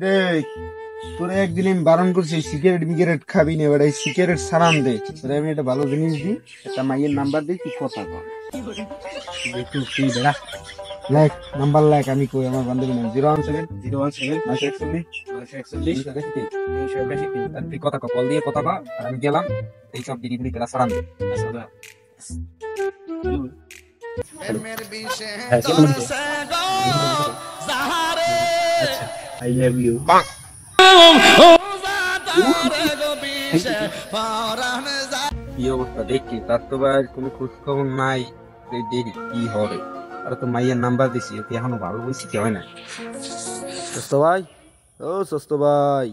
রে তোরে একদিন আমি বারণ করছি সিগারেট বিগারেট খাবি না, এবার এই সিগারেট সারান দে। তোরে আমি একটা ভালো জিনিস দিই, একটা মাইয়ের নাম্বার দিই, তুই কথা কর। একটু তুই বেড়া লেখ, নাম্বার লেখ, আমি কই আমার বান্ধবী নাম 017 017 941 941 তুই কথা কল দিয়ে কথা বা আর আমি গেলাম এইসব বিড়িগুলি কেনা সারান দে। আচ্ছা আই লাভ ইউ। কি অবস্থা দেখি, তার তো ভাই কোনো খোঁজ খবর নাই। দেরি কি হবে, আর তো মাইয়ের নাম্বার দিছি, ওকে এখনো ভালো বলছি কি হয় না। সস্ত ভাই, ও সস্ত ভাই।